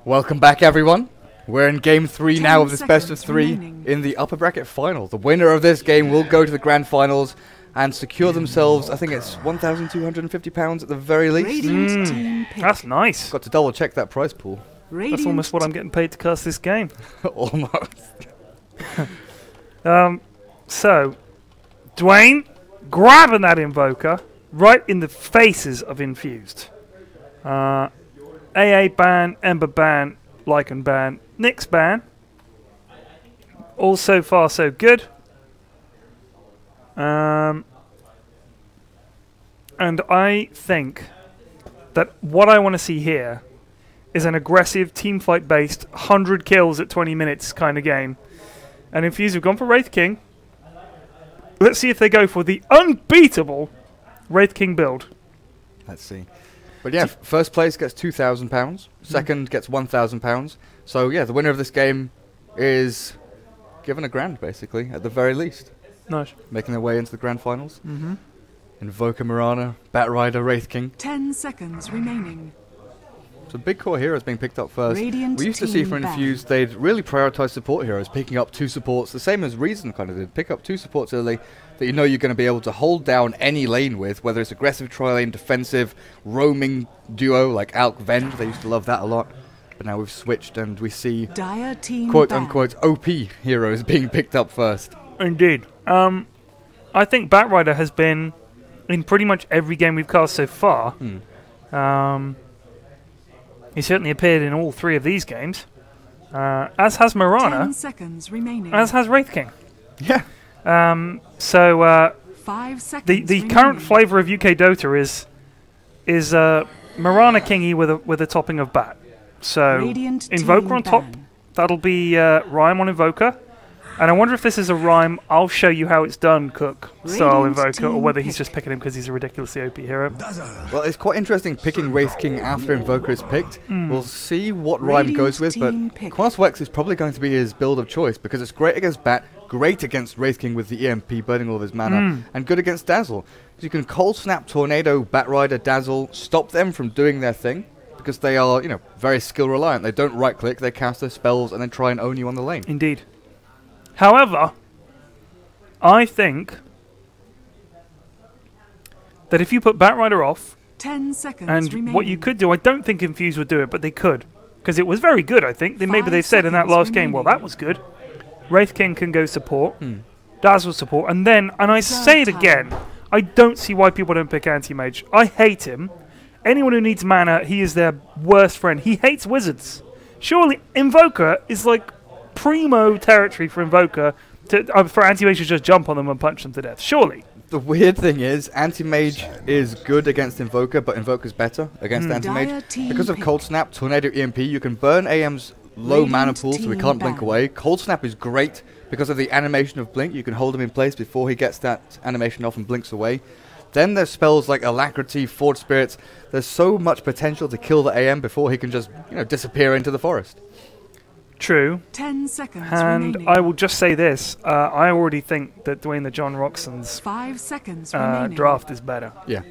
Welcome back, everyone. We're in game 3 now of this best of 3 remaining. in the upper bracket final. The winner of this game will go to the grand finals and secure themselves, I think it's £1,250 at the very least. Radiant team pick. That's nice. Got to double check that prize pool. That's almost what I'm getting paid to cast this game. Almost. So, Dwayne grabbing that Invoker right in the faces of Infused. AA ban, Ember ban, Lycan ban, Nyx ban. All so far so good. And I think that what I want to see here is an aggressive teamfight based 100 kills at 20 minutes kind of game. And Infused have gone for Wraith King. Let's see if they go for the unbeatable Wraith King build. Let's see. But yeah, first place gets £2,000. Second gets £1,000. So yeah, the winner of this game is given £1,000 basically, at the very least. Nice. Making their way into the grand finals. Invoker Mirana, Batrider, Wraith King. 10 seconds remaining. So big core heroes being picked up first. Radiant We used to see team for ban. Infused, they'd really prioritise support heroes, picking up 2 supports, the same as Reason kind of did. Pick up 2 supports early that you know you're going to be able to hold down any lane with, whether it's aggressive tri-lane, defensive, roaming duo like Alk Venge. They used to love that a lot. But now we've switched and we see Dire team quote-unquote OP heroes being picked up first. Indeed. I think Batrider has been in pretty much every game we've cast so far. He certainly appeared in all 3 of these games. As has 10 Mirana, seconds remaining. as has Wraith King. Yeah. 5 seconds The remaining. current flavour of UK Dota is Mirana Kingy with a topping of Bat. So Radiant Invoker team on top, ban. that'll be Rhyme on Invoker. And I wonder if this is a Rhyme, I'll show you how it's done, Cook style Radiant Invoker, or team whether he's pick. just picking him because he's a ridiculously OP hero. Well, it's quite interesting picking Wraith King after Invoker is picked. We'll see what Rhyme Radiant goes with, but team pick. Quaswex is probably going to be his build of choice because it's great against Bat, great against Wraith King with the EMP burning all of his mana, and good against Dazzle. So you can Cold Snap, Tornado, Batrider, Dazzle, stop them from doing their thing because they are, you know, very skill reliant. They don't right click, they cast their spells and then try and own you on the lane. Indeed. However, I think that if you put Batrider off, 10 seconds and remaining. what you could do, I don't think Infused would do it, but they could. Because it was very good, I think. Maybe 5 they've said in that seconds last game, well, that remaining. was good. Wraith King can go support. Dazzle support. And then, and I say it time. again, I don't see why people don't pick Anti-Mage. I hate him. Anyone who needs mana, he is their worst friend. He hates wizards. Surely, Invoker is like primo territory for Invoker, for Anti-Mage to just jump on them and punch them to death. Surely. The weird thing is, Anti-Mage is good against Invoker, but Invoker's better against Dire Anti-Mage. team Because of pick. Cold Snap, Tornado, EMP, you can burn AM's low mana Radiant pool so he team can't blink ban. away. Cold Snap is great because of the animation of Blink. You can hold him in place before he gets that animation off and blinks away. Then there's spells like Alacrity, Forge Spirits. There's so much potential to kill the AM before he can just, you know, disappear into the forest. True. 10 seconds And remaining. I will just say this. I already think that Dwayne the John Rockson's 5 seconds remaining. draft is better. Yeah.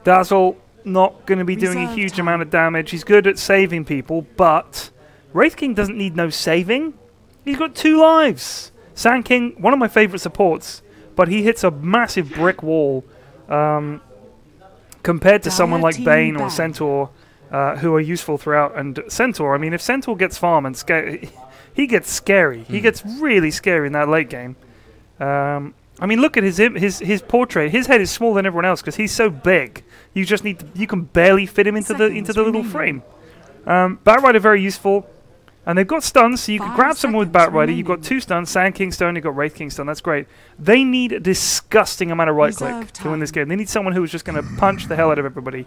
Dazzle, not going to be doing a Reserve huge time. amount of damage. He's good at saving people, but Wraith King doesn't need no saving. He's got 2 lives. Sand King, one of my favourite supports, but he hits a massive brick wall compared to someone like team Bane or ban. Centaur, who are useful throughout. And Centaur, I mean, if Centaur gets farm and he gets scary. He gets really scary in that late game. I mean, look at his portrait. His head is smaller than everyone else because he's so big. You just need you can barely fit him into the little frame. Batrider very useful, and they've got stuns, so you can 5 grab someone with seconds Batrider. You've got remaining. 2 stuns, Sand King stun. You've got Wraith King stun. That's great. They need a disgusting amount of right click Reserve to win this time. game. They need someone who is just going to punch the hell out of everybody,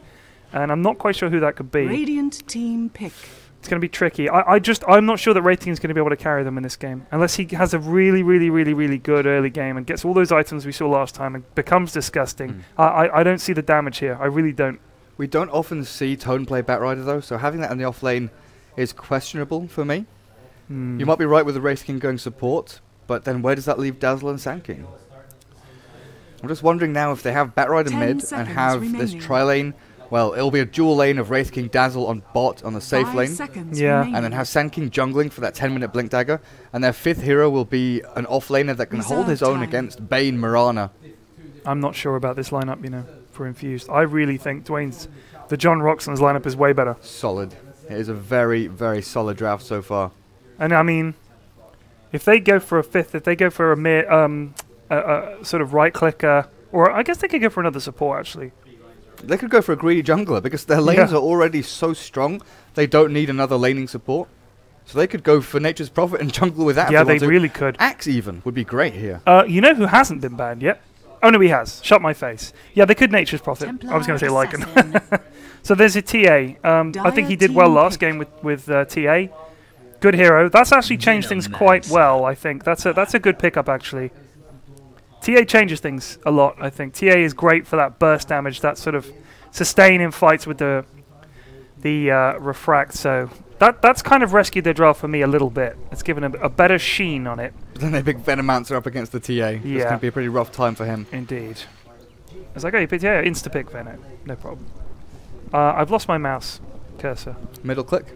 and I'm not quite sure who that could be. Radiant team pick. It's going to be tricky. I'm not sure that Wraith King is going to be able to carry them in this game. Unless he has a really good early game and gets all those items we saw last time and becomes disgusting. I don't see the damage here. I really don't. We don't often see Tone play Batrider though, so having that in the off lane is questionable for me. You might be right with the Wraith King going support, but then where does that leave Dazzle and Sand King? I'm just wondering now if they have Batrider 10 mid and seconds have this remaining. tri-lane Well, it'll be a dual lane of Wraith King Dazzle on bot on the safe 5 lane. seconds Yeah. remaining. And then have Sand King jungling for that 10-minute Blink Dagger. And their 5th hero will be an off-laner that can hold his own Reserve time. against Bane Mirana. I'm not sure about this lineup, you know, for Infused. I really think the John Rockson's lineup is way better. Solid. It is a very, very solid draft so far. And I mean, if they go for a 5th, if they go for a sort of right clicker, or I guess they could go for another support actually. They could go for a greedy jungler because their lanes are already so strong, they don't need another laning support. So they could go for Nature's Prophet and jungle with that. Yeah, if they want to. really could. Axe even would be great here. You know who hasn't been banned yet? Oh no, he has. Shut my face. Yeah, they could Nature's Prophet. I was going to say Lycan. So there's a TA. I think he did well last game with TA. Good hero. That's actually changed things quite well, I think. That's a good pickup, actually. TA changes things a lot, I think. TA is great for that burst damage, that sort of sustain in fights with the refract. So that's kind of rescued their draft for me a little bit. It's given a better sheen on it. But then their big Venomancer up against the TA. Yeah. It's going to be a pretty rough time for him. Indeed. I was like, oh, you picked, yeah, insta-pick Venom. No problem. I've lost my mouse cursor. Middle click.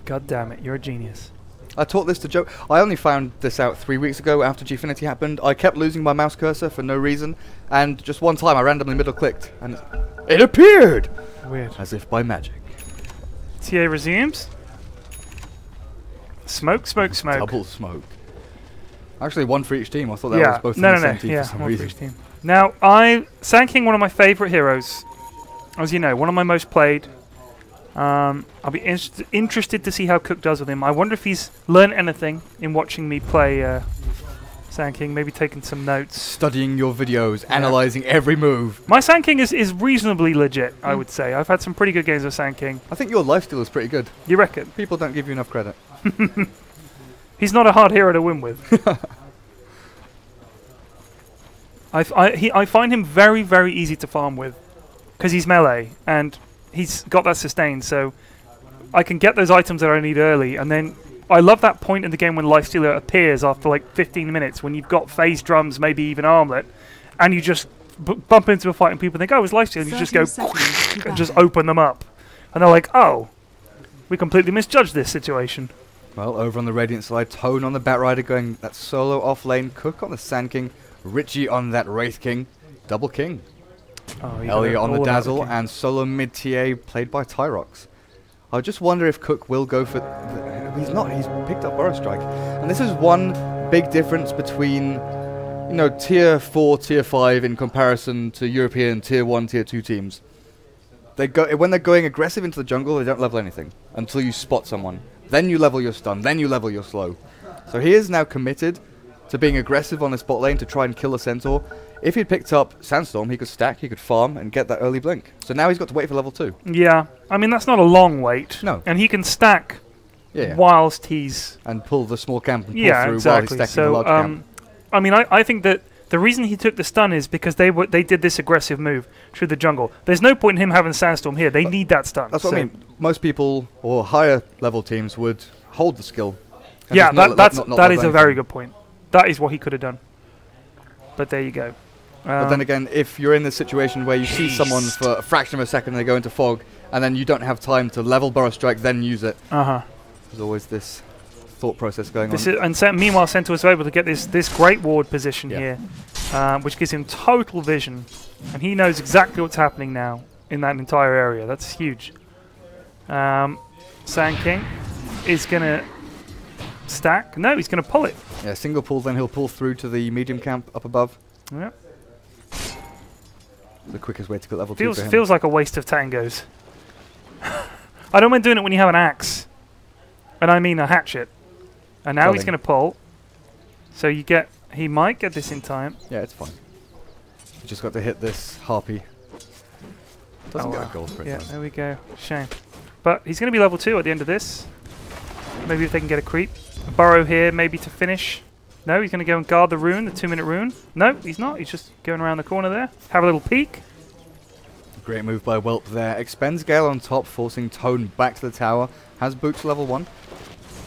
God damn it, you're a genius. I taught this to Joe. I only found this out 3 weeks ago after Gfinity happened. I kept losing my mouse cursor for no reason, and just one time I randomly middle clicked, and it appeared! Weird. As if by magic. TA resumes. Smoke, smoke, smoke. Double smoke. Actually, one for each team. I thought that Yeah, was both no, on the no, same team yeah, for some one for reason. each team. Now, Sand King, one of my favourite heroes. As you know, one of my most played. I'll be interested to see how Cook does with him. I wonder if he's learned anything in watching me play Sand King, maybe taking some notes. Studying your videos, analysing every move. My Sand King is reasonably legit, I would say. I've had some pretty good games with Sand King. I think your lifesteal is pretty good. You reckon? People don't give you enough credit. He's not a hard hero to win with. I find him very, very easy to farm with because he's melee and he's got that sustain, so I can get those items that I need early, and then I love that point in the game when Lifestealer appears after like 15 minutes when you've got phase drums, maybe even armlet, and you just bump into a fight and people think, oh, it's Lifestealer, and you just go and just open them up. And they're like, oh, we completely misjudged this situation. Well, over on the Radiant side, Tone on the Batrider going that solo off lane, Cook on the Sand King, Richie on that Wraith King, double King. Oh, Elliot on the all Dazzle, out and solo mid TA played by Tyrox. I just wonder if Cook will go for... he's not, he's picked up Burrow Strike. And this is one big difference between, you know, tier 4, tier 5 in comparison to European tier 1, tier 2 teams. When they're going aggressive into the jungle, they don't level anything until you spot someone. Then you level your stun, then you level your slow. So he is now committed to being aggressive on this bot lane to try and kill a Centaur. If he'd picked up Sandstorm, he could stack, he could farm, and get that early blink. So now he's got to wait for level 2. Yeah, I mean, that's not a long wait. No. And he can stack Yeah. whilst he's... And pull the small camp and pull Yeah, through exactly. while he's stacking the large camp. I mean, I think that the reason he took the stun is because they did this aggressive move through the jungle. There's no point in him having Sandstorm here. They need that stun. That's what I mean. Most people, or higher level teams, would hold the skill. And Yeah, just that is level a anything. very good point. That is what he could have done. But there you go. But then again, if you're in this situation where you see someone for a fraction of a second and they go into fog, and then you don't have time to level Burrow Strike, then use it. There's always this thought process going on. And meanwhile, Centaur was able to get this great ward position here, which gives him total vision, and he knows exactly what's happening now in that entire area. That's huge. Sand King is going to stack. No, he's going to pull it. Yeah, single pull, then he'll pull through to the medium camp up above. Yep. The quickest way to get level 2 for him. Feels like a waste of tangos. I don't mind doing it when you have an axe. And I mean a hatchet. And now he's going to pull. So you get... He might get this in time. Yeah, it's fine. You just got to hit this harpy. Doesn't get a gold for it. Yeah, though. there we go. Shame. But he's going to be level 2 at the end of this. Maybe if they can get a creep. A burrow here, maybe to finish. No, he's going to go and guard the rune, the 2-minute rune. No, he's not. He's just going around the corner there. Have a little peek. Great move by Whelp there. Expends Gale on top, forcing Tone back to the tower. Has boots level 1.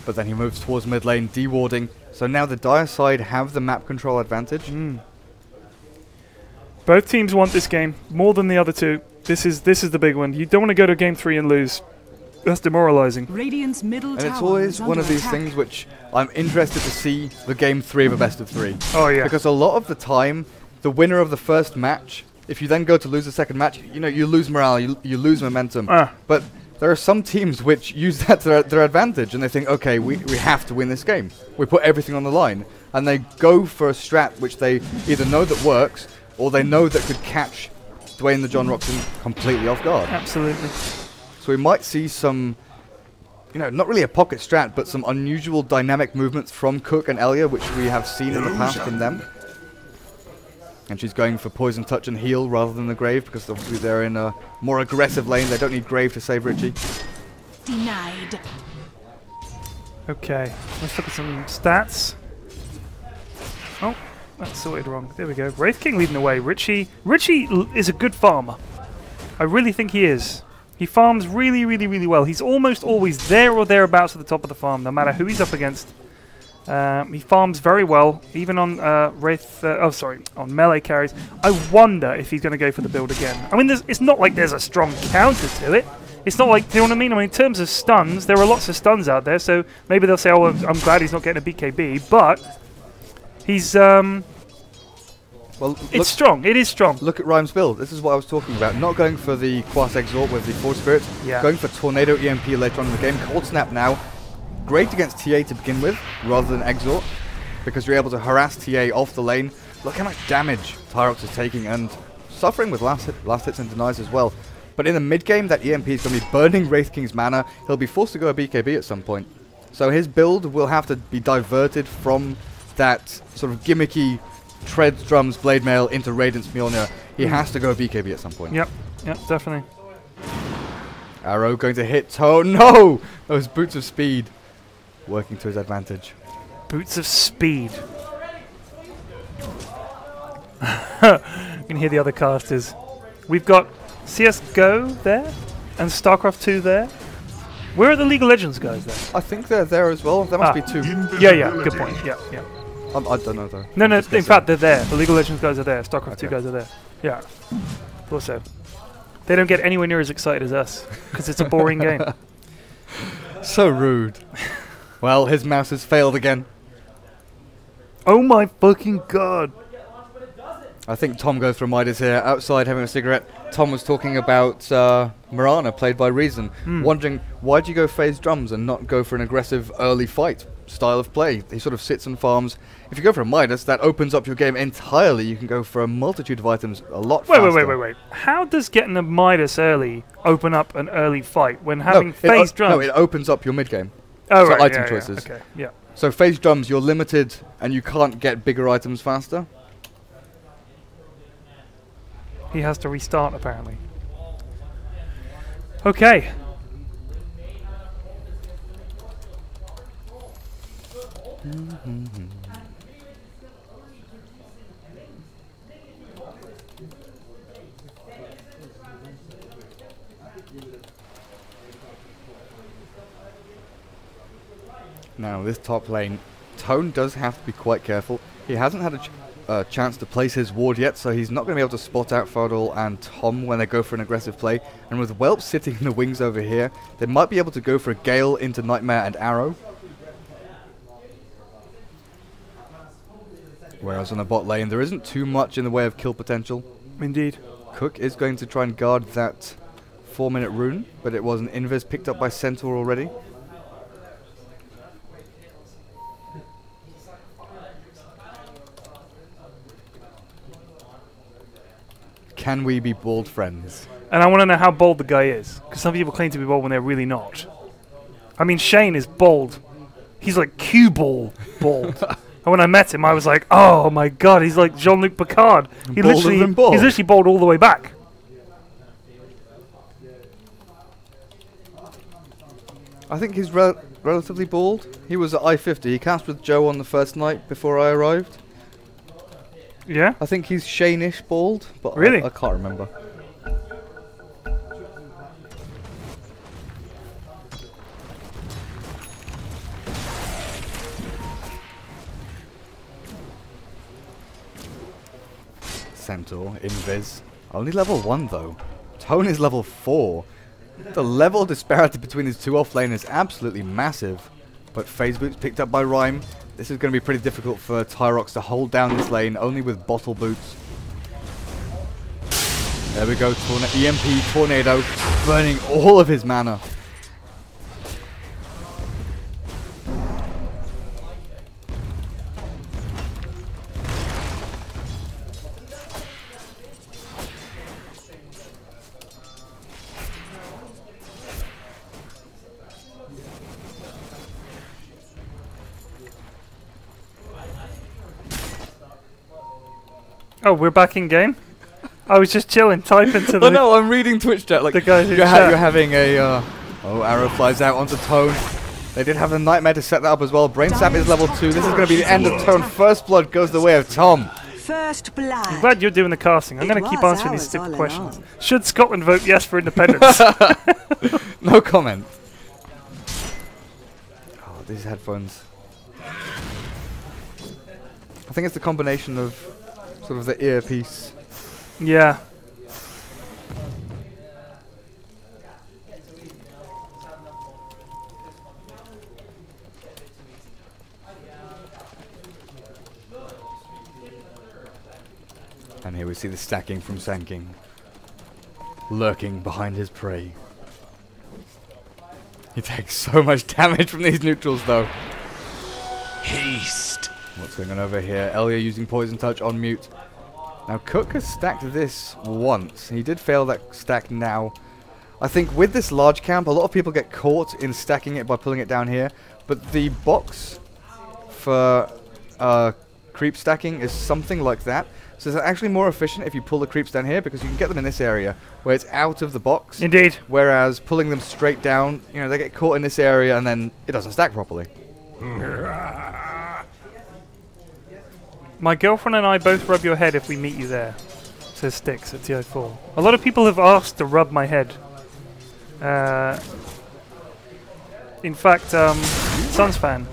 But then he moves towards mid lane, dewarding. So now the Dire side have the map control advantage. Both teams want this game more than the other two. This is the big one. You don't want to go to game 3 and lose. That's demoralizing. Radiant's middle And tower it's always is one under of these attack. things which I'm interested to see the game 3 of a best of 3. Oh yeah. Because a lot of the time, the winner of the first match, if you then go to lose the second match, you know, you lose morale, you lose momentum. But there are some teams which use that to their advantage, and they think, okay, we have to win this game. We put everything on the line. And they go for a strat which they either know that works, or they know that could catch Dwayne the John Rockson completely off guard. Absolutely. So we might see some, you know, not really a pocket strat, but some unusual dynamic movements from Cook and Elia, which we have seen in the past from them. And she's going for Poison Touch and Heal rather than the Grave, because obviously they're in a more aggressive lane. They don't need Grave to save Richie. Denied. Okay, let's look at some stats. Oh, that's sorted wrong. There we go. Wraith King leading the way. Richie is a good farmer. I really think he is. He farms really, really, really well. He's almost always there or thereabouts at the top of the farm, no matter who he's up against. He farms very well, even on on melee carries. I wonder if he's going to go for the build again. I mean, it's not like there's a strong counter to it. It's not like, do you know what I mean? I mean, in terms of stuns, there are lots of stuns out there, so maybe they'll say, oh, I'm glad he's not getting a BKB, but he's, well, it's strong. It is strong. Look at Rhyme's build. This is what I was talking about. Not going for the Quas Exort with the Force Spirit. Yeah. Going for Tornado EMP later on in the game. Cold Snap now. Great against TA to begin with, rather than Exort, because you're able to harass TA off the lane. Look how much damage Tyrox is taking, and suffering with last hits and denies as well. But in the mid game, that EMP is going to be burning Wraith King's mana. He'll be forced to go a BKB at some point. So his build will have to be diverted from that sort of gimmicky Treads, Drums, Blade Mail into Radiance Mjolnir. He has to go BKB at some point. Yep, definitely. Arrow going to hit Toe. No! Those Boots of Speed working to his advantage. Boots of Speed. You can hear the other casters. We've got CSGO there and StarCraft 2 there. Where are the League of Legends guys there? I think they're there as well. There must be two. Yeah, good point. Yeah. I don't know though. No, in fact they're there. The League of Legends guys are there. StarCraft 2 guys are there. Yeah. Thought so. They don't get anywhere near as excited as us, because it's a boring game. So rude. Well, his mouse has failed again. Oh my fucking god. I think Tom goes for Midas here, outside having a cigarette. Tom was talking about Mirana, played by Reason, wondering, why do you go phase drums and not go for an aggressive early fight style of play? He sort of sits and farms. If you go for a Midas, that opens up your game entirely. You can go for a multitude of items a lot faster. Wait. How does getting a Midas early open up an early fight when having phase drums? No, it opens up your mid game. Oh, so right, item choices. Okay, yeah. So phase drums, you're limited and you can't get bigger items faster. He has to restart, apparently. Okay. Now, this top lane, Tone does have to be quite careful. He hasn't had a chance to place his ward yet, so he's not going to be able to spot out Fardal and Tom when they go for an aggressive play. And with Whelp sitting in the wings over here, they might be able to go for a Gale into Nightmare and Arrow. Whereas on the bot lane, there isn't too much in the way of kill potential. Indeed. Cook is going to try and guard that 4-minute rune, but it was an invis picked up by Centaur already. Can we be bold friends? And I want to know how bold the guy is, because some people claim to be bold when they're really not. I mean, Shane is bold. He's like cue-ball bold. And when I met him, I was like, oh my god, he's like Jean-Luc Picard. He's literally bold all the way back. I think he's relatively bald. He was at I-50. He cast with Joe on the first night before I arrived. Yeah? I think he's Shane-ish bald, but really? I can't remember. Centaur, Invis. Only level 1 though. Tone is level 4. The level disparity between these two off-lane is absolutely massive. But Phase Boots picked up by Rhyme. This is going to be pretty difficult for Tyrox to hold down this lane, only with Bottle Boots. There we go, EMP Tornado, burning all of his mana. Oh, we're back in game? I was just chilling, typing to the... Oh no, I'm reading Twitch chat. Like, the guys you're having a... oh, arrow flies out onto Tone. They did have a nightmare to set that up as well. Brain Sap is level 2. This is going to be the end of Tone. First blood goes the way of Tom. First blood. I'm glad you're doing the casting. I'm going to keep answering these stupid questions. Should Scotland vote yes for independence? No comment. Oh, these headphones. I think it's the combination of sort of the earpiece. Yeah. And here we see the stacking from Sanking, lurking behind his prey. He takes so much damage from these neutrals though. Haste. What's going on over here? Elia using Poison Touch on mute. Now Cook has stacked this once. He did fail that stack now. I think with this large camp, a lot of people get caught in stacking it by pulling it down here. But the box for creep stacking is something like that. So it's actually more efficient if you pull the creeps down here because you can get them in this area where it's out of the box. Indeed. Whereas pulling them straight down, you know, they get caught in this area and then it doesn't stack properly. My girlfriend and I both rub your head if we meet you there, says Styx at TI4. A lot of people have asked to rub my head. In fact, Suns fan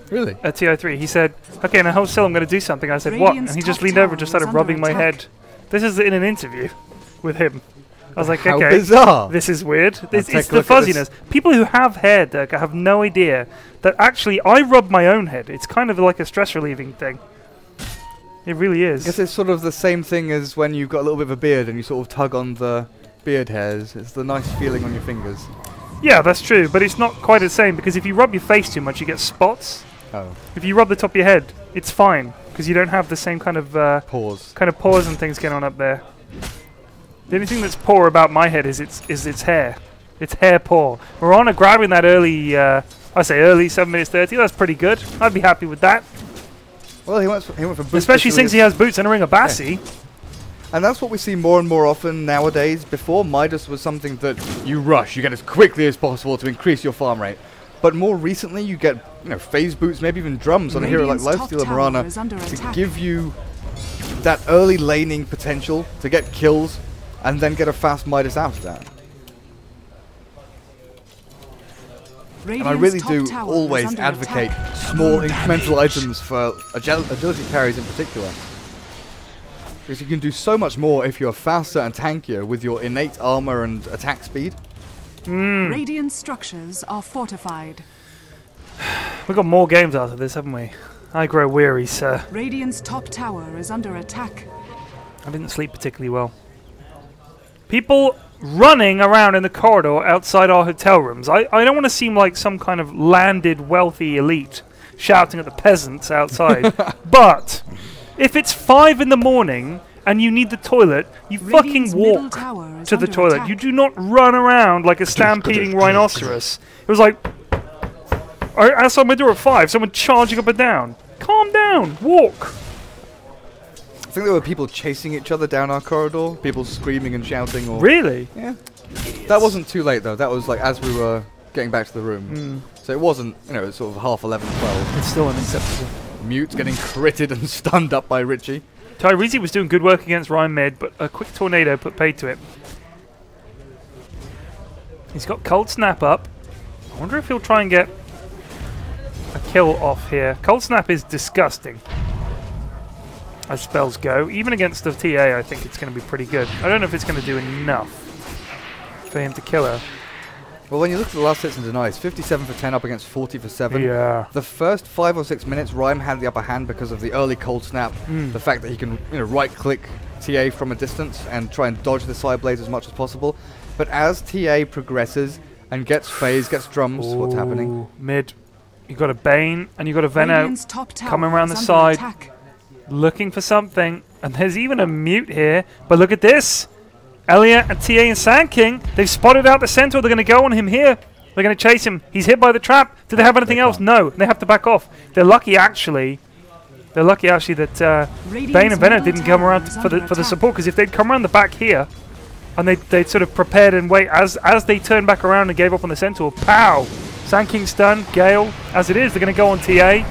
Really? at TI3, he said, okay, now hold still, I'm going to do something. I said, what? And he just leaned over and just started rubbing my head. This is in an interview with him. I was like, How okay, bizarre. this is weird. It's take a the look at fuzziness. People who have hair, Dirk, have no idea that actually I rub my own head. It's kind of like a stress relieving thing. It really is. I guess it's sort of the same thing as when you've got a little bit of a beard and you sort of tug on the beard hairs. It's the nice feeling on your fingers. Yeah, that's true, but it's not quite the same because if you rub your face too much, you get spots. Oh. If you rub the top of your head, it's fine because you don't have the same kind of Pause. pores and things going on up there. The only thing that's poor about my head is its hair. It's hair poor. Marana grabbing that early, I say early, 7 minutes 30. That's pretty good. I'd be happy with that. Well, he went for boots. Especially since he has boots and a ring of Bassi. Yeah. And that's what we see more and more often nowadays. Before, Midas was something that you rush, you get as quickly as possible to increase your farm rate. But more recently, you get phase boots, maybe even drums on a hero like Lifesteal or Marana to give you that early laning potential to get kills and then get a fast Midas out of that. And I really do always advocate small incremental items for agility parries in particular. Because you can do so much more if you're faster and tankier with your innate armor and attack speed. Radiant structures are fortified. We've got more games out of this, haven't we? I grow weary, sir. Radiant's top tower is under attack. I didn't sleep particularly well. People running around in the corridor outside our hotel rooms. I don't want to seem like some kind of landed wealthy elite shouting at the peasants outside. But if it's 5 in the morning and you need the toilet, you fucking walk to the toilet. Attack. You do not run around like a stampeding rhinoceros. It was like, outside my door at 5, someone charging up and down. Calm down, walk. I think there were people chasing each other down our corridor, people screaming and shouting. Or Really? Yeah. That wasn't too late though. That was like as we were getting back to the room. So it wasn't, it was sort of half 11, 12. It's still unacceptable. Mute getting critted and stunned up by Richie. Tyrese was doing good work against Ryan mid, but a quick tornado put paid to it. He's got Cold Snap up. I wonder if he'll try and get a kill off here. Cold Snap is disgusting as spells go. Even against the TA, I think it's going to be pretty good. I don't know if it's going to do enough. for him to kill her. Well, when you look at the last hits and denies, 57 for 10 up against 40 for 7. Yeah. The first 5 or 6 minutes, Rhyme had the upper hand because of the early cold snap, the fact that he can right-click TA from a distance and try and dodge the side blades as much as possible. But as TA progresses and gets phase, gets drums, what's happening? Mid. You got a Bane and you got a Veno Radiant's top tower coming around the is under side, attack. looking for something. And there's even a mute here. But look at this. Elliot and TA and Sand King, they've spotted out the Centaur. They're going to go on him here. They're going to chase him. He's hit by the trap. Do they have anything else? No. They have to back off. They're lucky actually. They're lucky actually that Bane and Veno didn't come around for the support, because if they'd come around the back here and they'd sort of prepared and wait as they turned back around and gave up on the Centaur, pow! Sand King stun, Gale. As it is, they're going to go on TA.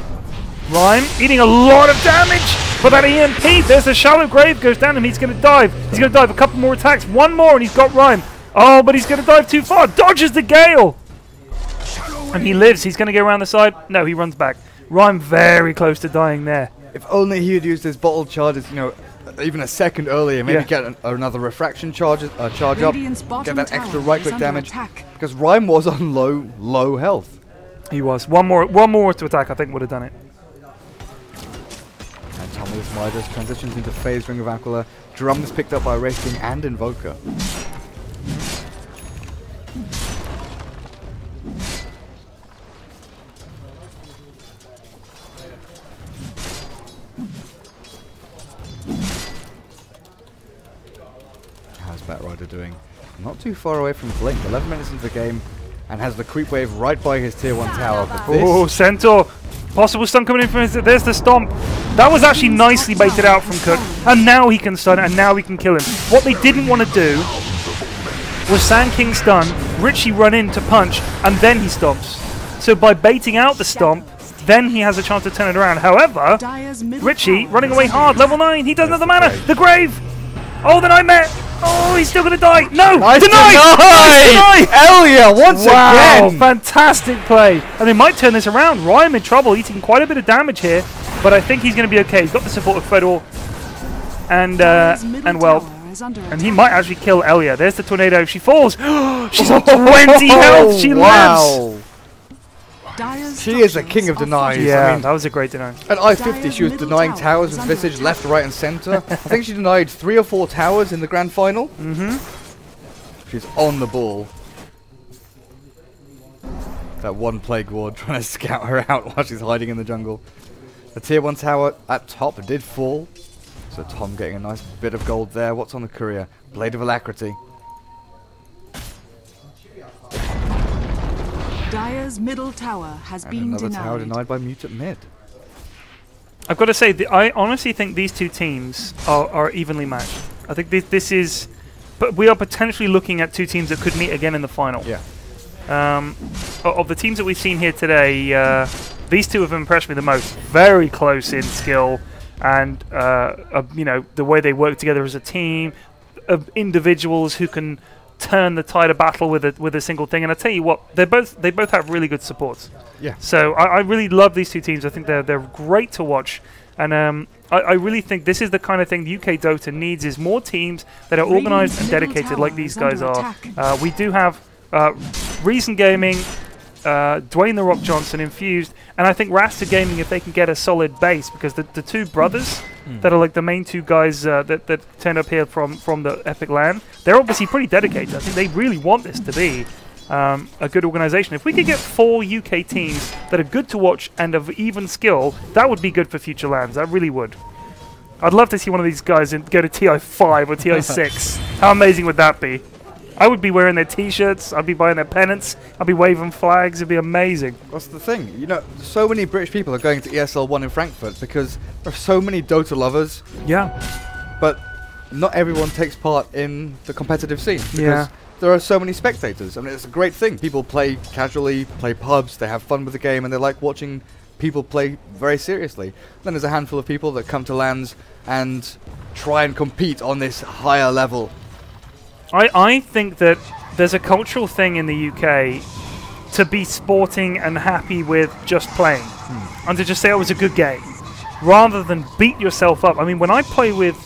Rhyme eating a lot of damage for that EMP. There's the shallow grave, goes down and he's going to dive. He's going to dive a couple more attacks. One more and he's got Rhyme. Oh, but he's going to dive too far. Dodges the Gale. And he lives. He's going to go around the side. No, he runs back. Rhyme very close to dying there. If only he had used his bottle charges, even a second earlier, maybe get another refraction charge up, get that extra right-click damage. Because Rhyme was on low health. He was. One more to attack, I think, would have done it. And Thomas Midas transitions into phase Ring of Aquila. Drums picked up by Wraith King and Invoker. How's Batrider doing? Not too far away from Blink. 11 minutes into the game, and has the creep wave right by his tier 1 tower. Oh, Centaur! Possible stun coming in from his. There's the stomp. That was actually nicely baited out from Cook, and now he can stun, and now we can kill him. What they didn't want to do was Sand King stun, Richie run in to punch, and then he stomps. So by baiting out the stomp, then he has a chance to turn it around. However, Richie running away hard, level 9. He doesn't have the mana. The grave. Oh, the nightmare. Oh, he's still going to die. No! Nice Deny! Elia, once again! Fantastic play. And they might turn this around. Rhyme in trouble, eating quite a bit of damage here. But I think he's going to be okay. He's got the support of Fedor and Whelp. And he might actually kill Elia. There's the tornado. She falls. She's on 20 health. She lives. She is a king of denies. Yeah, I mean, that was a great deny. At I-50, she was denying towers with Visage left, right, and center. I think she denied 3 or 4 towers in the grand final. She's on the ball. That one Plague Ward trying to scout her out while she's hiding in the jungle. The tier 1 tower at top did fall. So Tom getting a nice bit of gold there. What's on the courier? Blade of Alacrity. Dire's middle tower has been another denied. Tower denied by Mutant Mid. I've got to say, I honestly think these two teams are evenly matched. I think this is... But we are potentially looking at two teams that could meet again in the final. Yeah. Of the teams that we've seen here today, these two have impressed me the most. Very close in skill and, the way they work together as a team, of individuals who can turn the tide of battle with a single thing. And I tell you what, they both have really good supports. Yeah. So I really love these two teams. I think they're great to watch, and I really think this is the kind of thing the UK Dota needs: is more teams that are organised and dedicated like these guys are. We do have Reason Gaming, Dwayne the Rock Johnson, Infused, and I think Rasta Gaming, if they can get a solid base, because the two brothers that are like the main two guys that turned up here from the Epic LAN, they're obviously pretty dedicated. I think they really want this to be a good organisation. If we could get 4 UK teams that are good to watch and of even skill, that would be good for future LANs. That really would. I'd love to see one of these guys go to TI5 or TI6. How amazing would that be? I would be wearing their t-shirts, I'd be buying their pennants, I'd be waving flags, it'd be amazing. That's the thing, so many British people are going to ESL 1 in Frankfurt because there are so many Dota lovers. Yeah. But not everyone takes part in the competitive scene because there are so many spectators. I mean, it's a great thing. People play casually, play pubs, they have fun with the game, and they like watching people play very seriously. Then there's a handful of people that come to LANs and try and compete on this higher level. I think that there's a cultural thing in the UK to be sporting and happy with just playing. And to just say it was a good game, rather than beat yourself up. I mean, when I play with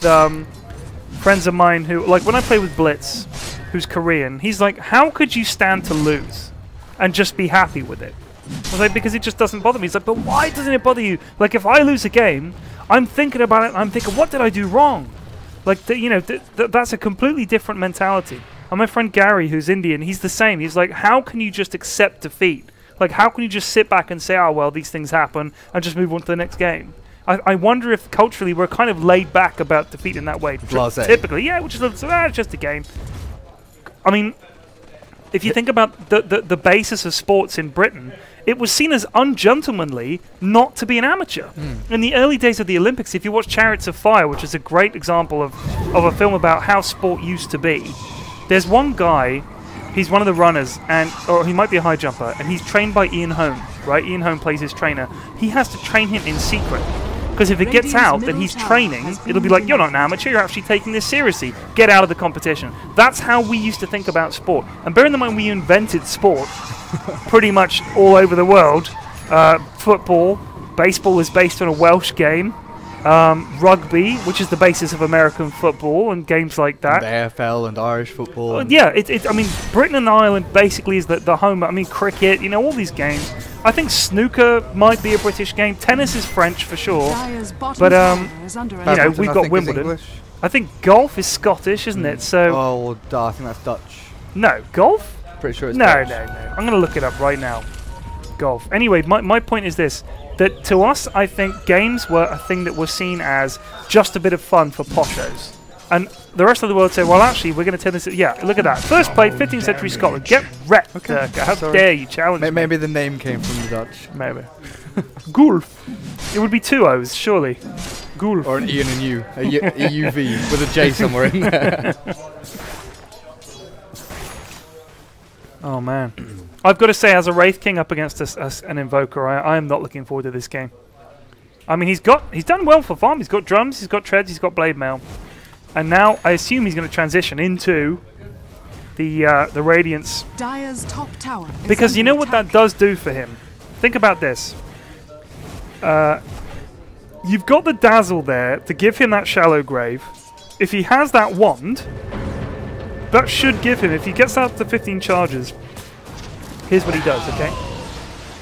friends of mine who, like when I play with Blitz, who's Korean, he's like, how could you stand to lose and just be happy with it? I was like, because it just doesn't bother me. He's like, but why doesn't it bother you? Like, if I lose a game, I'm thinking about it, I'm thinking, what did I do wrong? Like, that's a completely different mentality. And my friend Gary, who's Indian, he's the same. He's like, how can you just accept defeat? Like, how can you just sit back and say, oh, well, these things happen, and just move on to the next game? I wonder if culturally we're kind of laid back about defeat in that way. Typically, yeah, which is it's just a game. I mean, if you think about the basis of sports in Britain, it was seen as ungentlemanly not to be an amateur. In the early days of the Olympics, if you watch Chariots of Fire, which is a great example of a film about how sport used to be, there's one guy, he's one of the runners, or he might be a high jumper, and he's trained by Ian Holm, right? Ian Holm plays his trainer. He has to train him in secret. Because if it gets out that he's training, it'll be like, you're not an amateur, you're actually taking this seriously. Get out of the competition. That's how we used to think about sport. And bear in mind, we invented sport pretty much all over the world. Football, baseball is based on a Welsh game. Rugby, which is the basis of American football and games like that. The AFL and Irish football. Yeah, I mean, Britain and Ireland basically is the home. I mean, cricket, you know, all these games. I think snooker might be a British game. Tennis is French for sure. But, you know, we've got Wimbledon. I think golf is Scottish, isn't it? So. Oh, I think that's Dutch. No, golf? Pretty sure it's Dutch. No. I'm going to look it up right now. Golf. Anyway, my point is this. That to us, I think games were a thing that was seen as just a bit of fun for poshos. And the rest of the world say, well, actually, we're going to turn this... Yeah, look at that. First played 15th century Scotland. Get wrecked, okay. How dare you challenge me? Maybe the name came from the Dutch. Maybe. Gulf. It would be two O's, surely. Gulf. Or an E and an U. A UV with a J somewhere in there. Oh, man. I've got to say, as a Wraith King up against an Invoker, I am not looking forward to this game. I mean, he's done well for farm. He's got drums, he's got treads, he's got blade mail. And now I assume he's going to transition into the Radiance. Dire's top tower. Because you know what that does do for him? Think about this. You've got the Dazzle there to give him that shallow grave. If he has that wand, that should give him, if he gets out to 15 charges, here's what he does, okay?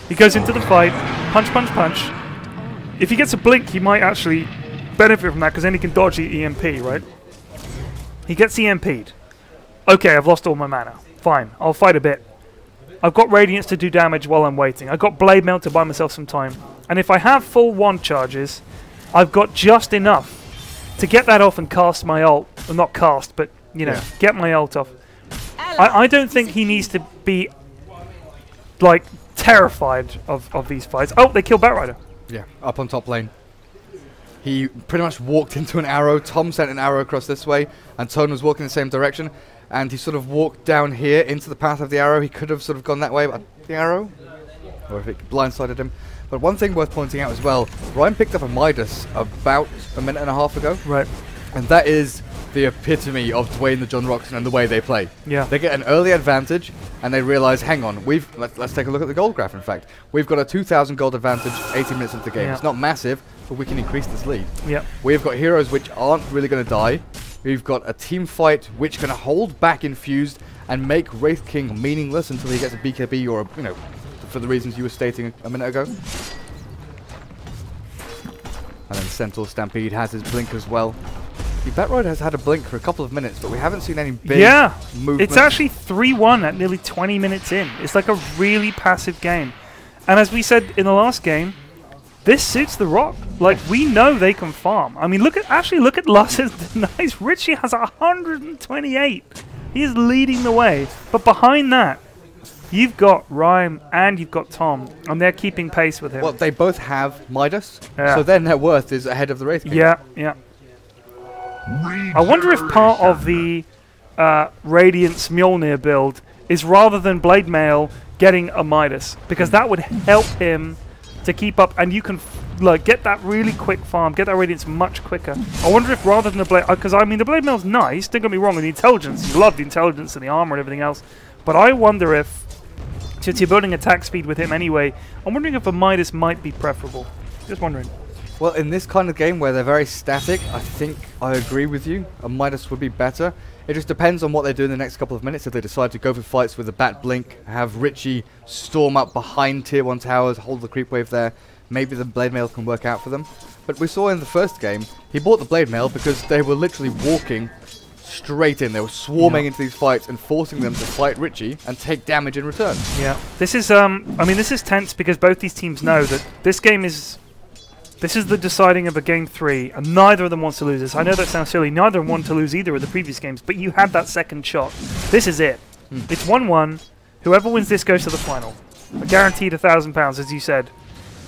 He goes into the fight, punch, punch, punch. If he gets a blink, he might actually benefit from that, because then he can dodge the EMP, right? He gets EMP'd. Okay, I've lost all my mana. Fine, I'll fight a bit. I've got Radiance to do damage while I'm waiting. I've got Blade Mail to buy myself some time. And if I have full wand charges, I've got just enough to get that off and cast my ult. Well, not cast, but, you know, get my ult off. I don't think he needs to be, like, terrified of these fights. Oh, they killed Batrider. Yeah, up on top lane. He pretty much walked into an arrow. Tom sent an arrow across this way, and Tone was walking in the same direction. And he sort of walked down here into the path of the arrow. He could have sort of gone that way, but the arrow, or if it blindsided him. But one thing worth pointing out as well, Ryan picked up a Midas about a minute and a half ago. Right. And that is the epitome of Dwayne the John Rockson and the way they play. Yeah. They get an early advantage, and they realize, hang on, let's take a look at the gold graph, in fact. We've got a 2,000 gold advantage 18 minutes into the game. Yeah. It's not massive, but we can increase this lead. Yeah. We've got heroes which aren't really going to die. We've got a team fight which can hold back Infused and make Wraith King meaningless until he gets a BKB or, you know, for the reasons you were stating a minute ago. And then Centaur Stampede has his blink as well. The Batrider has had a blink for a couple of minutes, but we haven't seen any big movement. It's actually 3-1 at nearly 20 minutes in. It's like a really passive game. And as we said in the last game, this suits the Rock. Like, we know they can farm. I mean, look at Lus's denies. Richie has 128. He is leading the way. But behind that, you've got Rhyme and you've got Tom, and they're keeping pace with him. Well, they both have Midas, so their net worth is ahead of the Wraith King. Yeah, yeah. I wonder if part of the Radiance Mjolnir build is rather than Blade Mail getting a Midas, because that would help him to keep up, and you can like get that really quick farm, get that Radiance much quicker. I wonder if rather than the Blade, because I mean the Blade Mail's nice, don't get me wrong, and the intelligence, you love the intelligence and the armor and everything else, but I wonder if, since you're building attack speed with him anyway, I'm wondering if a Midas might be preferable. Just wondering. Well, in this kind of game where they're very static, I think I agree with you. A Midas would be better. It just depends on what they do in the next couple of minutes. If they decide to go for fights with the Bat Blink, have Richie storm up behind Tier 1 towers, hold the creep wave there, maybe the Blade Mail can work out for them. But we saw in the first game, he bought the Blade Mail because they were literally walking straight in. They were swarming into these fights and forcing them to fight Richie and take damage in return. Yeah. This is, I mean, this is tense because both these teams know that this game is... This is the deciding of a game 3, and neither of them wants to lose this. I know that sounds silly. Neither of them want to lose either of the previous games, but you had that second shot. This is it. It's 1-1. Whoever wins this goes to the final. Guaranteed £1,000, as you said.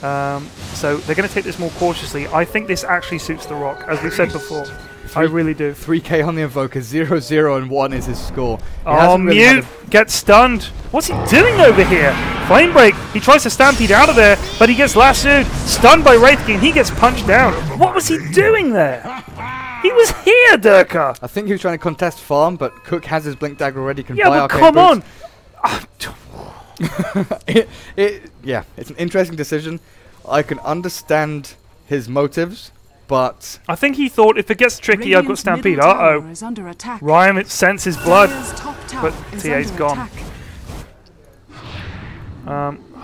So they're going to take this more cautiously. I think this actually suits the Rock, as we've said before. I really do. 3k on the Invoker, 0-0 and 1 is his score. Oh, Mute gets stunned. What's he doing over here? Flame Break. He tries to stampede out of there, but he gets lassoed. Stunned by Wraith King. He gets punched down. What was he doing there? He was here, Durka. I think he was trying to contest farm, but Cook has his Blink Dagger already. Can Yeah, buy but Arcane come Boots. on. Yeah, it's an interesting decision. I can understand his motives, but I think he thought if it gets tricky, I've got Stampede. Uh-oh. Ryan senses blood, but TA's gone.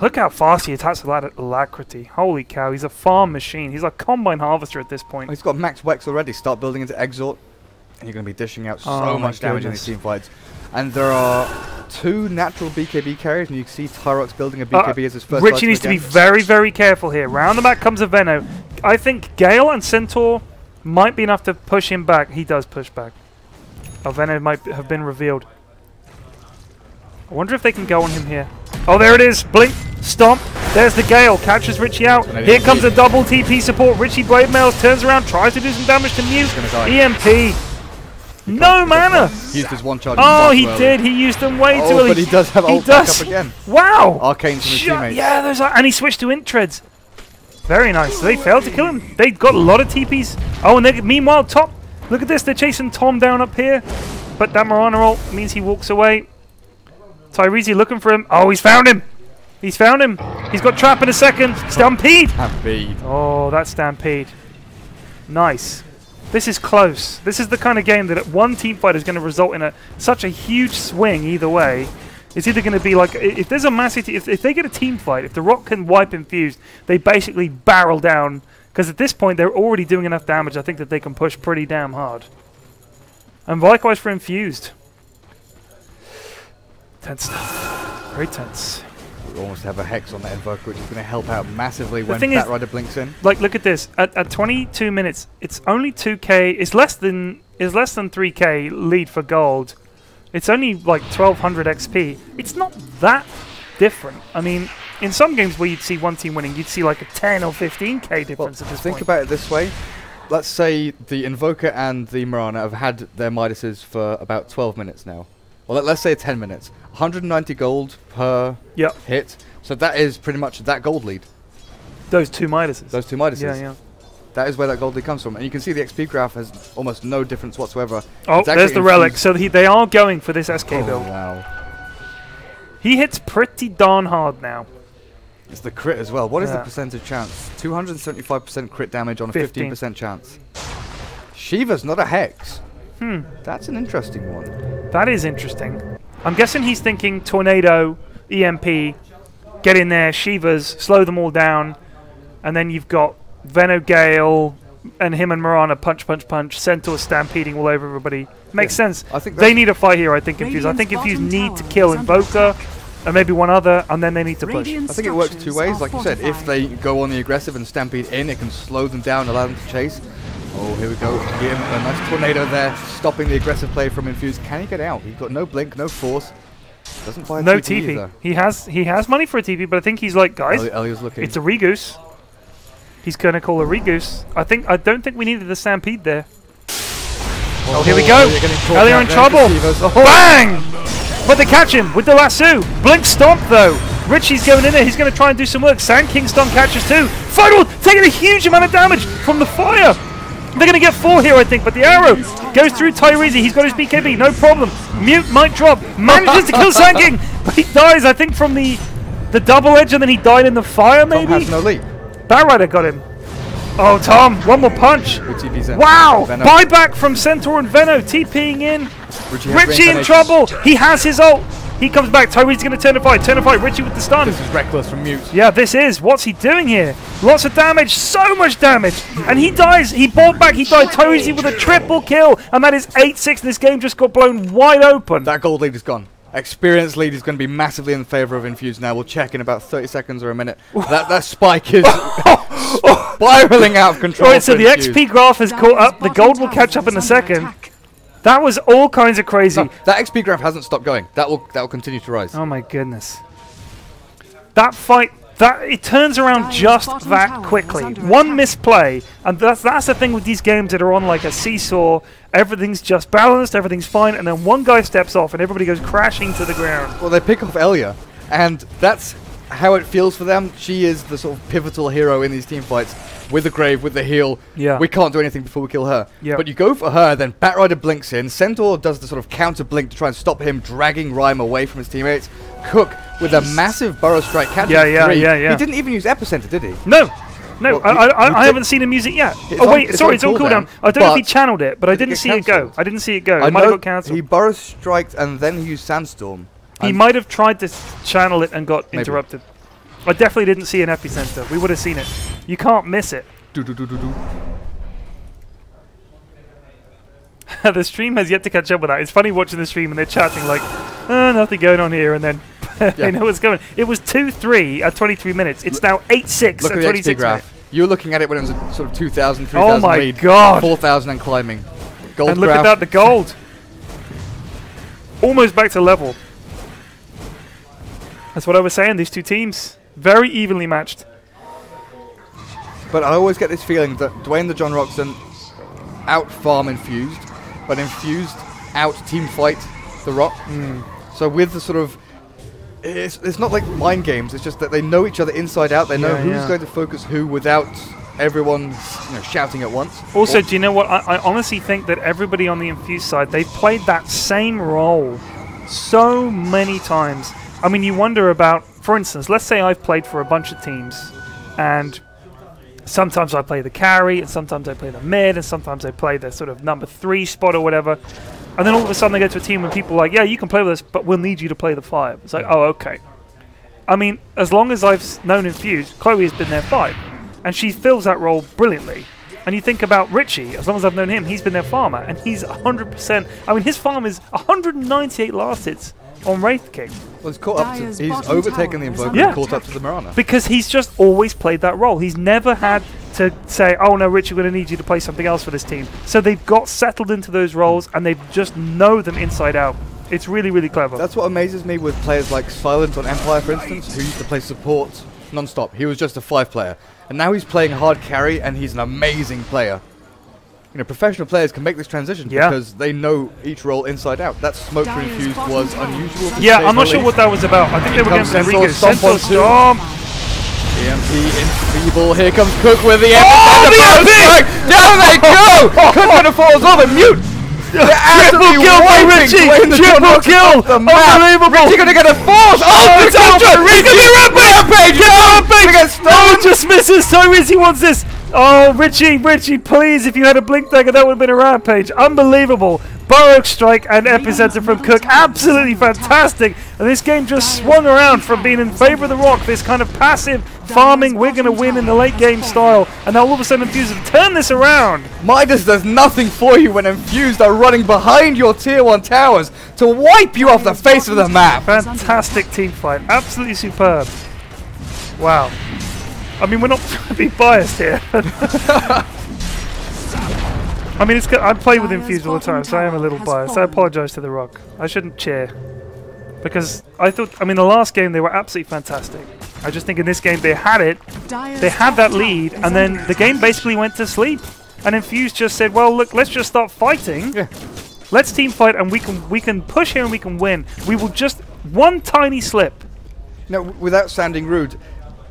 Look how fast he attacks with Alacrity. Holy cow, he's a farm machine. He's a Combine Harvester at this point. He's got max Wex already. Start building into Exort, and you're going to be dishing out so much damage in these team fights. And there are 2 natural BKB carriers, and you can see Tyrox building a BKB as his first. Richie needs to be very, very careful here. Round the back comes a Venno. I think Gale and Centaur might be enough to push him back. He does push back. Oh, Venno might have been revealed. I wonder if they can go on him here. Oh, there it is. Blink. Stomp. There's the Gale. Catches Richie out. Here comes a double TP support. Richie Blade Mails turns around, tries to do some damage to Mute. EMP. No mana! He used his 1 charge. Oh, he did. He used them way too early. But he does have ult back up again. Wow! Arcane from his teammates. Yeah, and he switched to int treads. Very nice. So they failed to kill him. They got a lot of TPs. Oh, and meanwhile, top. Look at this. They're chasing Tom down up here. But that Mirana ult means he walks away. Tyrese looking for him. Oh, he's found him. He's found him. He's got trap in a second. Stampede. Stampede. Oh, that's Stampede. Nice. This is close. This is the kind of game that one team fight is going to result in such a huge swing either way. It's either going to be like, if there's a massive, if they get a team fight, if the Rock can wipe Infused, they basically barrel down. Because at this point, they're already doing enough damage, I think, that they can push pretty damn hard. And likewise for Infused. Tense stuff. Very tense. We almost have a Hex on that Invoker, which is going to help out massively when Bat Rider blinks in. Like, look at this. At 22 minutes, it's only 2k. It's less than 3k lead for gold. It's only like 1200 XP. It's not that different. I mean, in some games where you'd see one team winning, you'd see like a 10 or 15k difference at this point. Think about it this way. Let's say the Invoker and the Mirana have had their Midases for about 12 minutes now. Well, let's say 10 minutes. 190 gold per hit. So that is pretty much that gold lead. Those 2 Midases. Those 2 Midases. Yeah, yeah. That is where that gold lead comes from. And you can see the XP graph has almost no difference whatsoever. Oh, there's the Relic. So they are going for this SK build. Wow. He hits pretty darn hard now. It's the crit as well. What is the percentage chance? 275% crit damage on a 15% chance. Shiva's not a Hex. That's an interesting one. That is interesting. I'm guessing he's thinking Tornado, EMP, get in there, Shivas, slow them all down, and then you've got Venno Gale and him and Mirana punch, punch, punch, Centaur stampeding all over everybody. Makes sense. I think they need a fight here, I think, Infused. I think Infused need to kill Invoker and maybe one other, and then they need to push. I think it works 2 ways. Like you said, if they go on the aggressive and stampede in, it can slow them down, allow them to chase. Oh, here we go. Give him a nice tornado there, stopping the aggressive play from Infused. Can he get out? He's got no blink, no force. Doesn't buy a no TP. TP. He has money for a TP, but I think he's like, guys, Elio's looking. It's a Regoose. He's gonna call a Regoose. I don't think we needed the Stampede there. Oh, here we go. Elio in trouble. Bang! But they catch him with the lasso. Blink Stomp though. Richie's going in there. He's going to try and do some work. Sand King Stomp catches too. Final taking a huge amount of damage from the fire. They're going to get 4 here, I think, but the arrow goes through Tyrese. He's got his BKB, no problem. Mute might drop. Manages to kill Sand King, but he dies, I think, from the double edge, and then he died in the fire, maybe? Tom has no leap. Bat Rider got him. Oh, Tom, one more punch. With TP's in. Wow! Venom. Buyback from Centaur and Veno, TPing in. Richie has Richie in reincarnation. trouble. He has his ult. He comes back. Tyree's going to turn a fight. Richie with the stun. This is reckless from Mute. Yeah, this is. What's he doing here? Lots of damage. So much damage. And he dies. He bought back. He died. Tyree's with a triple kill. And that is 8-6. This game just got blown wide open. That gold lead is gone. Experience lead is going to be massively in favour of Infused now. We'll check in about 30 seconds or a minute. that spike is spiraling out of control. Right, so the Infused. XP graph has caught up. The gold will catch up in a second. That was all kinds of crazy. No, that XP graph hasn't stopped going. That will continue to rise. Oh my goodness. That fight, it turns around just that quickly. One misplay, and that's the thing with these games that are on like a seesaw. Everything's just balanced, everything's fine, and then one guy steps off and everybody goes crashing to the ground. Well, they pick off Elia, and that's how it feels for them. She is the sort of pivotal hero in these team fights. With the Grave, with the heal. Yeah. We can't do anything before we kill her. Yeah. But you go for her, then Batrider blinks in. Centaur does the sort of counter blink to try and stop him, dragging Rhyme away from his teammates. Cook with a massive burrow strike catching three. Yeah. He didn't even use Epicenter, did he? No, Well, I haven't seen him use it yet. It's Oh on- wait, it's sorry, on it's on cooldown, cooldown. I don't know if he but channeled it, but I did it didn't get see it go. cancelled? I didn't see it go. I It might have know got cancelled. he burrow striked and then he used Sandstorm. He And might have tried to channel it and got Maybe. interrupted. I definitely didn't see an epicenter. We would have seen it. You can't miss it. do. The stream has yet to catch up with that. It's funny watching the stream and they're chatting like, nothing going on here, and then they know what's going. It was 2-3 at 23 minutes. It's now 8-6 Look at at the XP 26 minutes. graph. You were looking at it when it was a sort of 2,000, 3,000 Oh my lead. God. 4,000 and climbing. Gold And look graph. at that, the gold. Almost back to level. That's what I was saying, these two teams. Very evenly matched. But I always get this feeling that Dwayne the John Rockson out-farm Infused, but Infused out-team fight the Rock. So with the sort of... It's not like mind games, it's just that they know each other inside out. They know who's going to focus who without everyone shouting at once. Also, do you know what? I honestly think that everybody on the Infused side, they've played that same role so many times. I mean, you wonder about, for instance, let's say I've played for a bunch of teams, and sometimes I play the carry, and sometimes I play the mid, and sometimes I play the sort of number 3 spot or whatever. And then all of a sudden I go to a team and people are like, yeah, you can play with us, but we'll need you to play the 5. It's like, oh, okay. I mean, as long as I've known Infused, Chloe has been their 5. And she fills that role brilliantly. And you think about Richie, as long as I've known him, he's been their farmer. And he's 100%. I mean, his farm is 198 last hits on Wraith King. Well, he's caught up to... Dyer's He's bottom overtaken the tower is Invoker under and caught up to the Mirana. Because he's just always played that role. He's never had to say, oh no, Richie, we're going to need you to play something else for this team. So they've got settled into those roles and they just know them inside out. It's really, really clever. That's what amazes me with players like Silent on Empire, for instance, who used to play support non-stop. He was just a 5 player. And now he's playing hard carry and he's an amazing player. You know, professional players can make this transition because they know each role inside out. That smoke for Infused was unusual. To Yeah, say I'm the not sure least. what that was about. I think they were comes against Centaur, Enriquez. stomp on two. Stomp! EMP Enfeeble. Here comes Cook with the Oh, the EMP! strike. Down they go! Cook gonna falls over. Mute! Triple kill by Richie! Triple kill! Unbelievable! Richie gonna get a force! Oh, it's over! Richie, Rampage! Rampage! No, just misses. So easy wants this. Oh, Richie, please, if you had a blink dagger, that would have been a rampage. Unbelievable. Burrow strike and epicenter from Cook. Absolutely fantastic. And this game just swung around from being in favor of the Rock, this kind of passive farming, we're going to win in the late game style. And now all of a sudden Infused have turned this around. Midas does nothing for you when Infused are running behind your tier 1 towers to wipe you off the face of the map. Fantastic team fight. Absolutely superb. Wow. I mean, we're not trying to be biased here. I mean, I play with Infused all the time, so I am a little biased. I apologise to the Rock. I shouldn't cheer. Because I thought, I mean, the last game they were absolutely fantastic. I just think in this game they had it, they had that lead, and then the game basically went to sleep. And Infused just said, well, look, let's just start fighting. Yeah. Let's team fight, and we can push here and we can win. We will just, one tiny slip. Now, without sounding rude,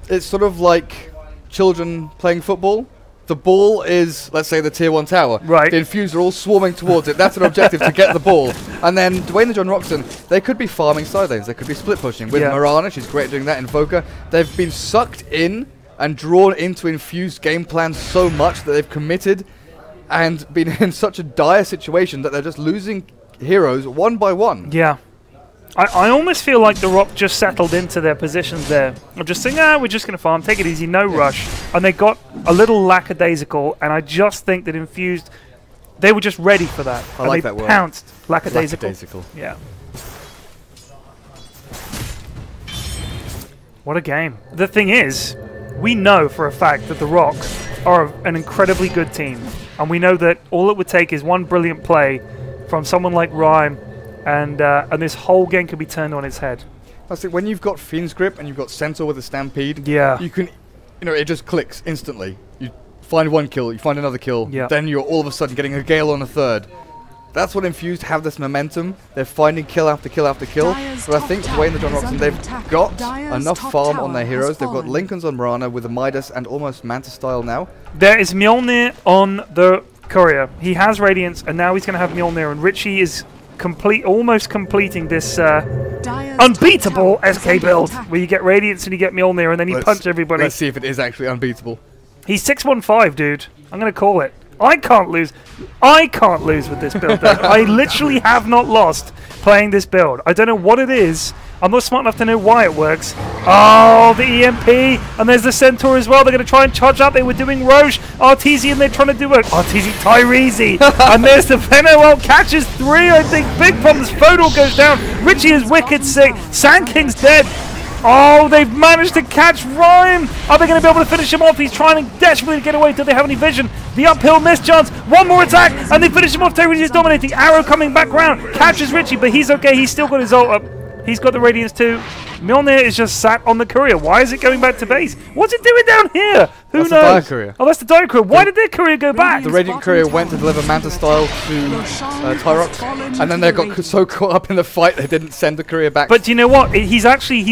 it's sort of like children playing football. The ball is, let's say, the tier 1 tower. Right. The Infused are all swarming towards it. That's an objective to get the ball. And then Dwayne the John Rockson, they could be farming side lanes. They could be split pushing. With Mirana, she's great at doing that. Invoker, they've been sucked in and drawn into Infused game plans so much that they've committed and been in such a dire situation that they're just losing heroes one by one. Yeah. I almost feel like the Rock just settled into their positions there. I'm just saying, we're just going to farm, take it easy, no rush. And they got a little lackadaisical, and I just think that Infused, they were just ready for that. I like that word. Pounced. Lackadaisical. Lackadaisical. Yeah. What a game. The thing is, we know for a fact that the Rock are an incredibly good team. And we know that all it would take is one brilliant play from someone like Rhyme, and this whole game could be turned on its head. I think when you've got Fiend's Grip and you've got Centaur with a Stampede, you can, it just clicks instantly. You find one kill, you find another kill, then you're all of a sudden getting a Gale on a third. That's what Infused have, this momentum. They're finding kill after kill after kill. But I think Dwayne the John Rockson, they've got enough farm on their heroes. They've got Lincolns on Mirana with a Midas and almost Manta style now. There is Mjolnir on the Courier. He has Radiance, and now he's going to have Mjolnir, and Richie is almost completing this unbeatable SK build, where you get Radiance and you get Mjolnir, and then you punch everybody. Let's see if it is actually unbeatable. He's 615, dude. I'm going to call it. I can't lose. I can't lose with this build. I literally have not lost playing this build. I don't know what it is. I'm not smart enough to know why it works. Oh, the EMP, and there's the Centaur as well. They're going to try and charge up. They were doing Roche, Arteezy, and they're trying to do a Arteezy, Tyrese. And there's the Venom. Well, catches 3, I think. Big problems. Fodor goes down. Richie is wicked sick. Sand King's dead. Oh, they've managed to catch Rhyme. Are they going to be able to finish him off? He's trying desperately to get away. Do they have any vision? The uphill miss chance. One more attack, and they finish him off. Tyrese is dominating. Arrow coming back round. Catches Richie, but he's okay. He's still got his ult up. He's got the Radiance too. Mjolnir is just sat on the Courier. Why is it going back to base? What's it doing down here? Who knows? The Dire Courier. Oh, that's the Dire Courier. Why did their Courier go back? The Radiant Courier went to deliver Manta style to Tyrox, and then they got so caught up in the fight they didn't send the Courier back. But do you know what? He's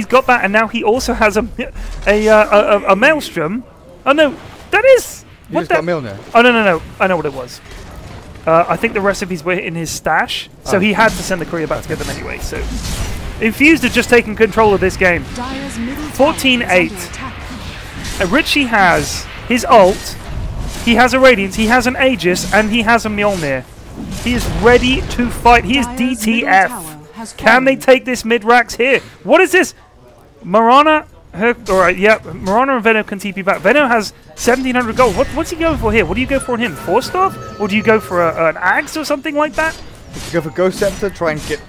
got that, and now he also has a Maelstrom. Oh no, that is. You just got Mjolnir. Oh no! I know what it was. I think the recipes were in his stash, so he had to send the Courier back to get them anyway. So. Infused have just taken control of this game. 14-8. Richie has his ult, he has a Radiance, he has an Aegis, and he has a Mjolnir. He is ready to fight. He is DTF. Can they take this mid-racks here? What is this? Mirana, Mirana and Veno can TP back. Veno has 1,700 gold. What's he going for here? What do you go for on him? 4-star? Or do you go for an Axe or something like that? If you go for Ghost Scepter, try and get,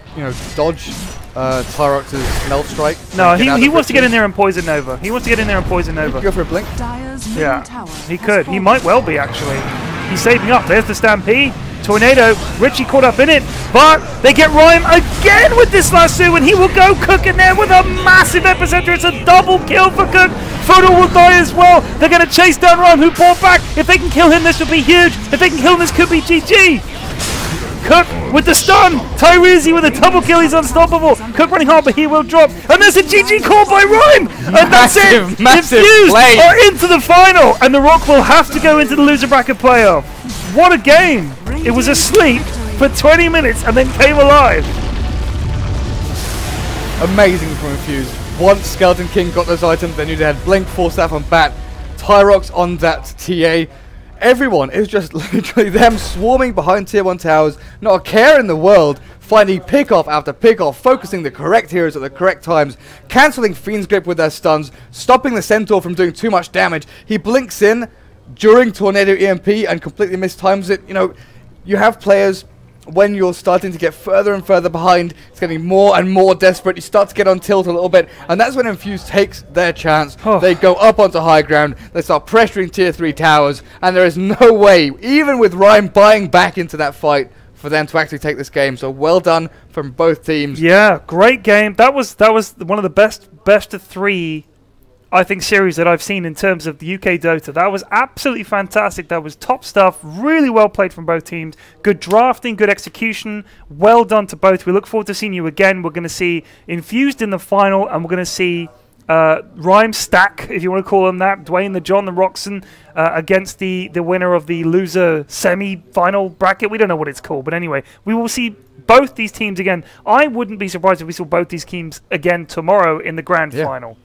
dodge Tyrox's Melt Strike. No, he wants to get in there and poison Nova. He wants to get in there and poison Nova. Go for a blink. Yeah, he could. He might well be, actually. He's saving up. There's the Stampede. Tornado. Richie caught up in it. But they get Rhyme again with this lasso, and he will go Cook in there with a massive epicenter. It's a double kill for Cook. Fodor will die as well. They're going to chase down Rhyme, who bought back. If they can kill him, this would be huge. If they can kill him, this could be GG. Cook with the stun. Tyrese with a double kill. He's unstoppable. Cook running hard, but he will drop. And there's a GG call by Rhyme. And that's it. Massive Infused play. are into the final. And the Rock will have to go into the loser bracket playoff. What a game. It was asleep for 20 minutes and then came alive. Amazing from Infused. Once Skeleton King got those items, they knew they had Blink, Force Staff on Bat, Tyrox on that TA. Everyone is just literally them swarming behind tier 1 towers, not a care in the world, finding pick-off after pick-off, focusing the correct heroes at the correct times, cancelling Fiend's Grip with their stuns, stopping the Centaur from doing too much damage. He blinks in during Tornado EMP and completely mistimes it. You have players, when you're starting to get further and further behind, it's getting more and more desperate. You start to get on tilt a little bit, and that's when Infused takes their chance. They go up onto high ground, they start pressuring tier 3 towers, and there is no way, even with Rhyme buying back into that fight, for them to actually take this game. So well done from both teams. Yeah, great game. That was one of the best of 3, I think, series that I've seen in terms of the UK Dota. That was absolutely fantastic. That was top stuff. Really well played from both teams. Good drafting, good execution. Well done to both. We look forward to seeing you again. We're going to see Infused in the final, and we're going to see Rhyme Stack, if you want to call them that, Dwayne, the John, the Rockson, against the winner of the loser semi-final bracket. We don't know what it's called, but anyway, we will see both these teams again. I wouldn't be surprised if we saw both these teams again tomorrow in the grand final.